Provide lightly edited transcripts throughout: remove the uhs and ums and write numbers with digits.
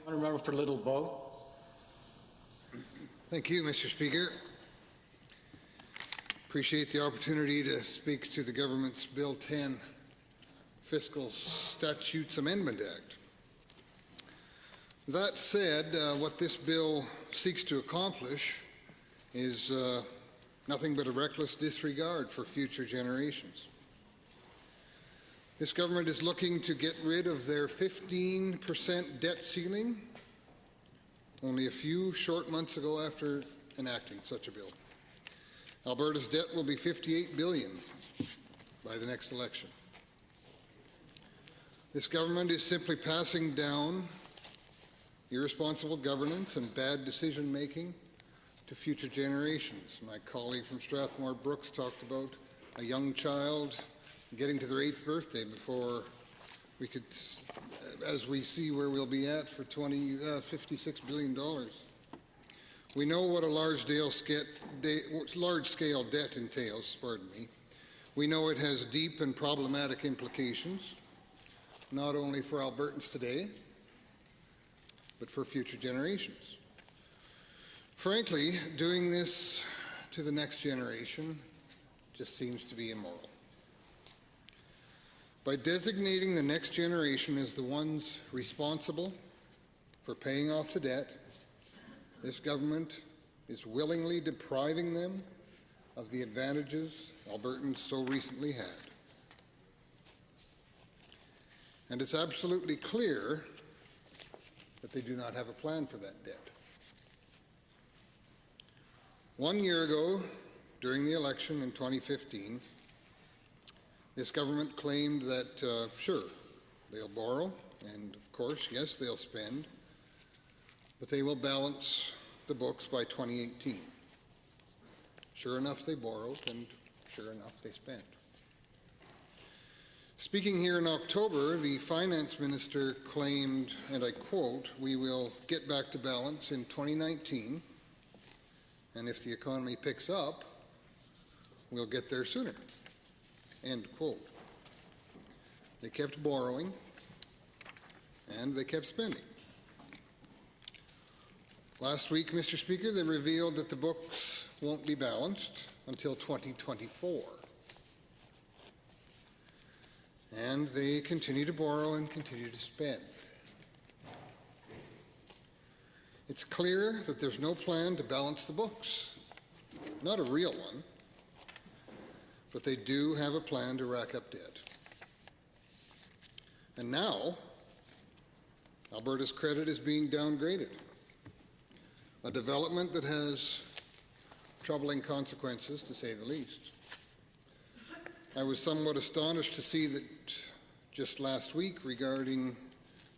Honourable for Little Bow. Thank you, Mr. Speaker. Appreciate the opportunity to speak to the government's Bill 10 Fiscal Statutes Amendment Act. That said, what this bill seeks to accomplish is nothing but a reckless disregard for future generations. This government is looking to get rid of their 15% debt ceiling only a few short months ago after enacting such a bill. Alberta's debt will be $58 billion by the next election. This government is simply passing down irresponsible governance and bad decision-making to future generations. My colleague from Strathmore Brooks talked about a young child getting to their 8th birthday before we could, as we see where we'll be at for $56 billion. We know what a large-scale debt entails, We know it has deep and problematic implications, not only for Albertans today, but for future generations. Frankly, doing this to the next generation just seems to be immoral. By designating the next generation as the ones responsible for paying off the debt, this government is willingly depriving them of the advantages Albertans so recently had. And it's absolutely clear that they do not have a plan for that debt. 1 year ago, during the election in 2015, this government claimed that, sure, they'll borrow, and of course, yes, they'll spend, but they will balance the books by 2018. Sure enough, they borrowed, and sure enough, they spent. Speaking here in October, the finance minister claimed, and I quote, "We will get back to balance in 2019, and if the economy picks up, we'll get there sooner." End quote. They kept borrowing, and they kept spending. Last week, Mr. Speaker, they revealed that the books won't be balanced until 2024. And they continue to borrow and continue to spend. It's clear that there's no plan to balance the books. Not a real one, but they do have a plan to rack up debt. And now, Alberta's credit is being downgraded, a development that has troubling consequences, to say the least. I was somewhat astonished to see that just last week, regarding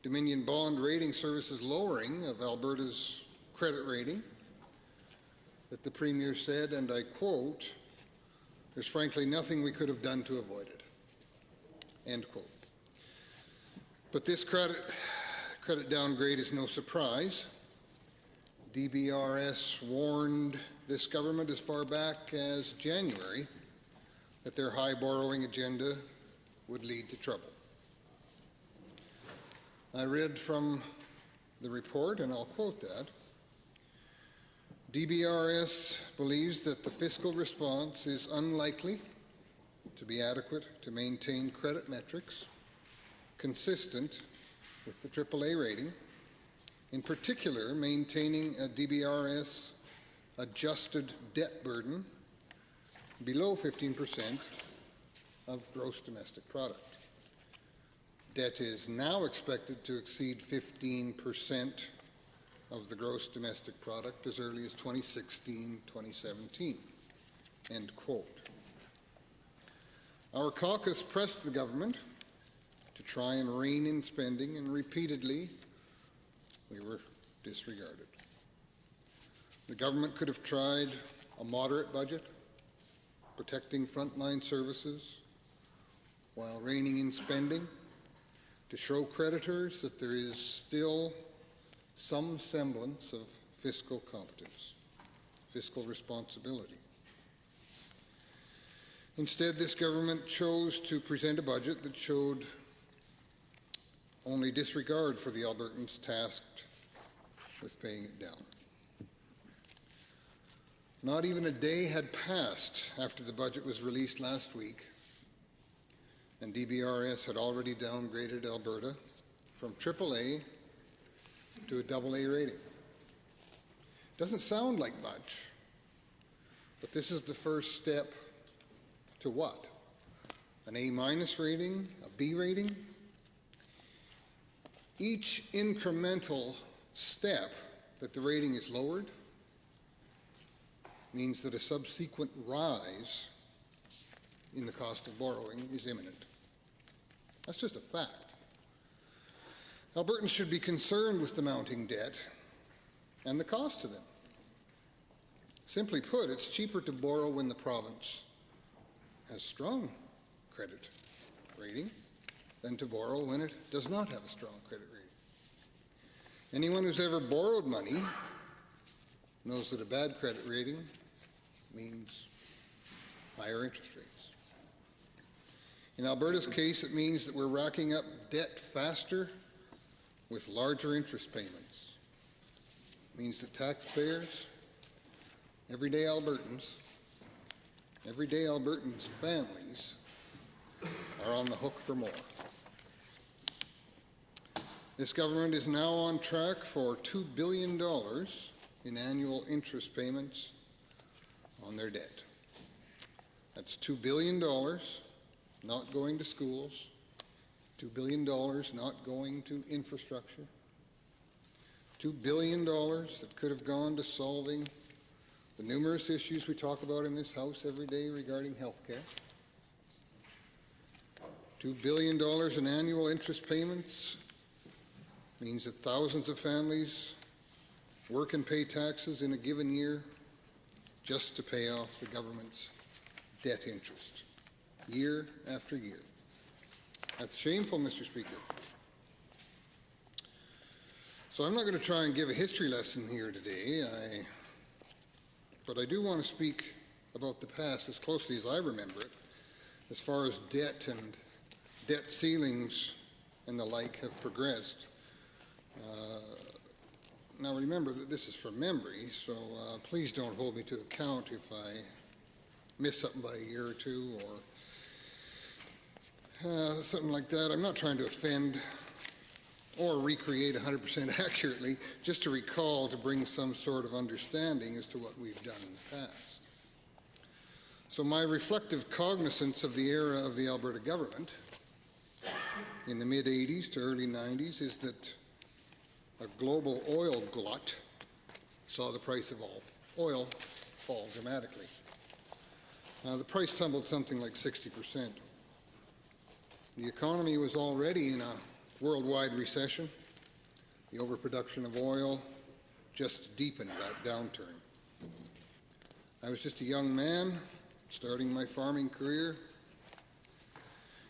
Dominion Bond Rating Services lowering of Alberta's credit rating, that the Premier said, and I quote, "There's frankly nothing we could have done to avoid it." End quote. But this credit downgrade is no surprise. DBRS warned this government as far back as January that their high borrowing agenda would lead to trouble. I read from the report, and I'll quote that. DBRS believes that the fiscal response is unlikely to be adequate to maintain credit metrics consistent with the AAA rating, in particular maintaining a DBRS adjusted debt burden below 15% of gross domestic product. Debt is now expected to exceed 15% of the gross domestic product as early as 2016, 2017, end quote. Our caucus pressed the government to try and rein in spending, and repeatedly we were disregarded. The government could have tried a moderate budget, protecting frontline services while reining in spending to show creditors that there is still some semblance of fiscal competence, fiscal responsibility. Instead, this government chose to present a budget that showed only disregard for the Albertans tasked with paying it down. Not even a day had passed after the budget was released last week, and DBRS had already downgraded Alberta from AAA to a AA rating. Doesn't sound like much, but this is the first step to what? An A- rating, a B rating? Each incremental step that the rating is lowered means that a subsequent rise in the cost of borrowing is imminent. That's just a fact. Albertans should be concerned with the mounting debt and the cost to them. Simply put, it's cheaper to borrow when the province has strong credit rating than to borrow when it does not have a strong credit rating. Anyone who's ever borrowed money knows that a bad credit rating means higher interest rates. In Alberta's case, it means that we're racking up debt faster with larger interest payments. It means that taxpayers, everyday Albertans families are on the hook for more. This government is now on track for $2 billion in annual interest payments on their debt. That's $2 billion not going to schools, $2 billion not going to infrastructure, $2 billion that could have gone to solving the numerous issues we talk about in this House every day regarding health care. $2 billion in annual interest payments means that thousands of families work and pay taxes in a given year just to pay off the government's debt interest, year after year. That's shameful, Mr. Speaker. So I'm not going to try and give a history lesson here today, but I do want to speak about the past as closely as I remember it, as far as debt and debt ceilings and the like have progressed. Now remember that this is from memory, so please don't hold me to account if I miss something by a year or two or something like that. I'm not trying to offend or recreate 100% accurately, just to recall, to bring some sort of understanding as to what we've done in the past. So my reflective cognizance of the era of the Alberta government in the mid-'80s to early '90s is that a global oil glut saw the price of oil fall dramatically. The price tumbled something like 60%. The economy was already in a worldwide recession. The overproduction of oil just deepened that downturn. I was just a young man starting my farming career.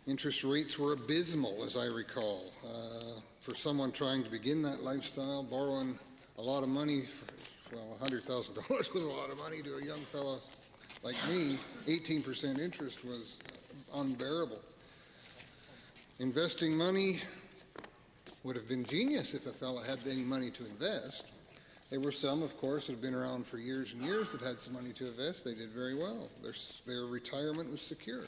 Interest rates were abysmal, as I recall. For someone trying to begin that lifestyle, borrowing a lot of money, $100,000 was a lot of money to a young fellow like me. 18% interest was unbearable. Investing money would have been genius if a fellow had any money to invest. There were some, of course, that have been around for years and years that had some money to invest. They did very well. Their retirement was secure.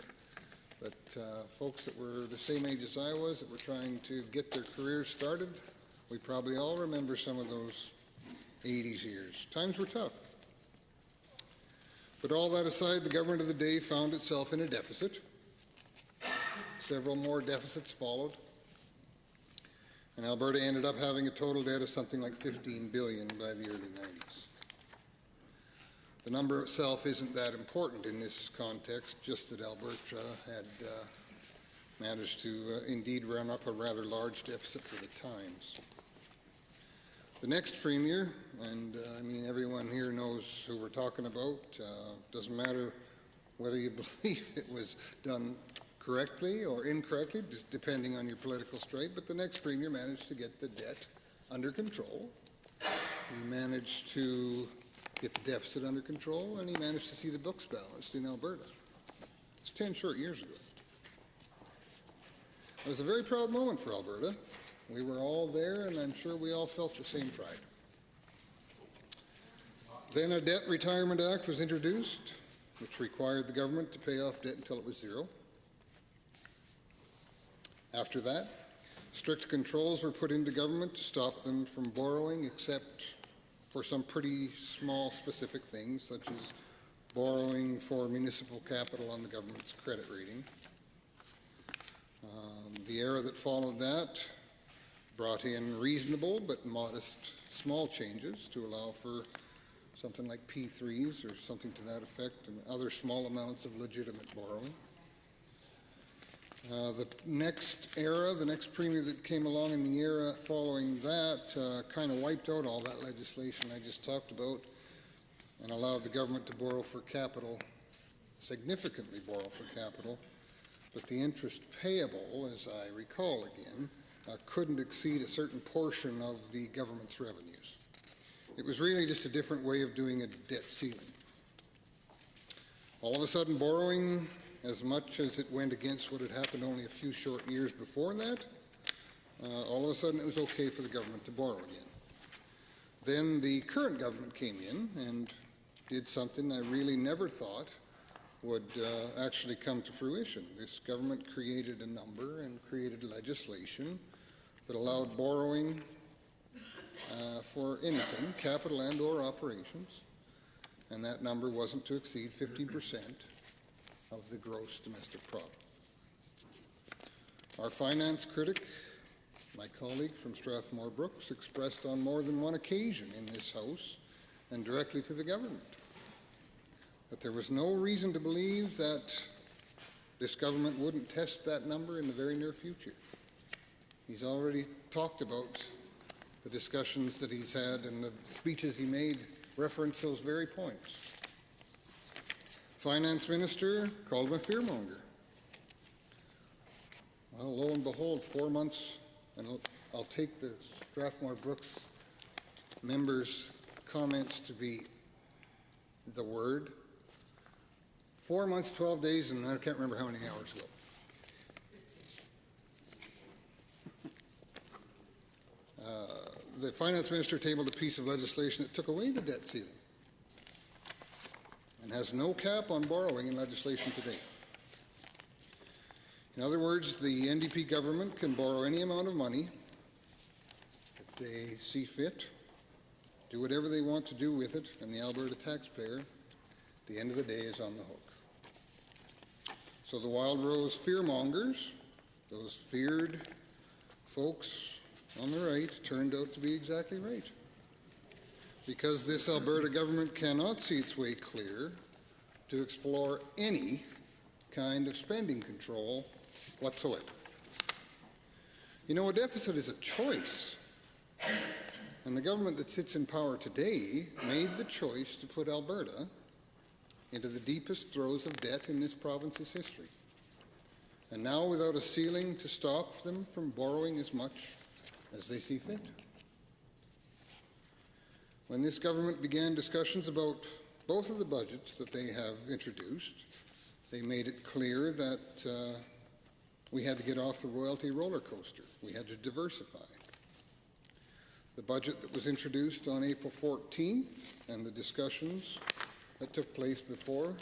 But folks that were the same age as I was, that were trying to get their careers started, we probably all remember some of those 80s years. Times were tough. But all that aside, the government of the day found itself in a deficit. Several more deficits followed. And Alberta ended up having a total debt of something like $15 billion by the early 90s. The number itself isn't that important in this context, just that Alberta had managed to indeed run up a rather large deficit for the times. The next premier, and I mean everyone here knows who we're talking about, doesn't matter whether you believe it was done correctly or incorrectly, just depending on your political stripe, but the next premier managed to get the debt under control. He managed to get the deficit under control, and he managed to see the books balanced in Alberta. It's 10 short years ago. It was a very proud moment for Alberta. We were all there, and I'm sure we all felt the same pride. Then a Debt Retirement Act was introduced, which required the government to pay off debt until it was zero. After that, strict controls were put into government to stop them from borrowing, except for some pretty small specific things, such as borrowing for municipal capital on the government's credit rating. The era that followed that brought in reasonable but modest small changes to allow for something like P3s or something to that effect, and other small amounts of legitimate borrowing. The next era, the next premier that came along in the era following that, kind of wiped out all that legislation I just talked about and allowed the government to borrow for capital, significantly borrow for capital, but the interest payable, as I recall again, couldn't exceed a certain portion of the government's revenues. It was really just a different way of doing a debt ceiling. All of a sudden, borrowing, as much as it went against what had happened only a few short years before that, all of a sudden it was okay for the government to borrow again. Then the current government came in and did something I really never thought would actually come to fruition. This government created a number and created legislation that allowed borrowing for anything, capital and or operations, and that number wasn't to exceed 15% of the gross domestic product. Our finance critic, my colleague from Strathmore Brooks, expressed on more than one occasion in this House and directly to the government that there was no reason to believe that this government wouldn't test that number in the very near future. He's already talked about the discussions that he's had and the speeches he made reference those very points. Finance Minister called him a fearmonger. Well, lo and behold, 4 months, and I'll take the Strathmore Brooks members' comments to be the word. 4 months, 12 days, and I can't remember how many hours ago. The finance minister tabled a piece of legislation that took away the debt ceiling and has no cap on borrowing in legislation today. In other words, the NDP government can borrow any amount of money that they see fit, do whatever they want to do with it, and the Alberta taxpayer, at the end of the day, is on the hook. So the Wild Rose fearmongers, those feared folks on the right, turned out to be exactly right. Because this Alberta government cannot see its way clear to explore any kind of spending control whatsoever. You know, a deficit is a choice. And the government that sits in power today made the choice to put Alberta into the deepest throes of debt in this province's history. And now, without a ceiling to stop them from borrowing as much as they see fit. When this government began discussions about both of the budgets that they have introduced, they made it clear that we had to get off the royalty roller coaster. We had to diversify. The budget that was introduced on April 14th and the discussions that took place before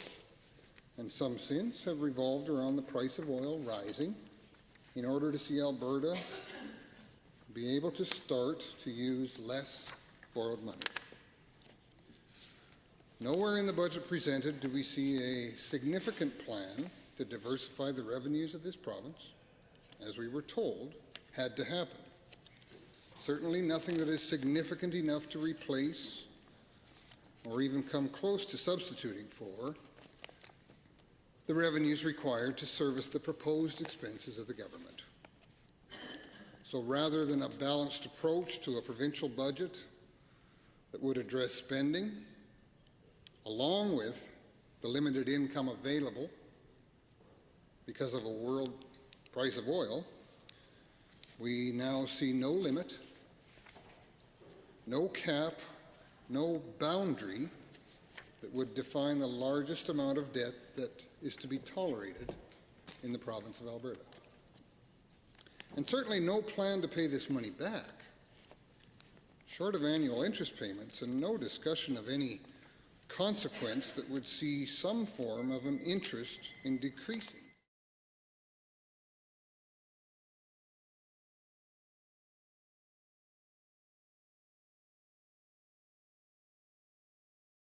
and some since have revolved around the price of oil rising in order to see Alberta be able to start to use less borrowed money. Nowhere in the budget presented do we see a significant plan to diversify the revenues of this province, as we were told had to happen. Certainly nothing that is significant enough to replace or even come close to substituting for the revenues required to service the proposed expenses of the government. So rather than a balanced approach to a provincial budget that would address spending, along with the limited income available because of a world price of oil, we now see no limit, no cap, no boundary that would define the largest amount of debt that is to be tolerated in the province of Alberta. And certainly no plan to pay this money back, short of annual interest payments, and no discussion of any consequence that would see some form of an interest in decreasing.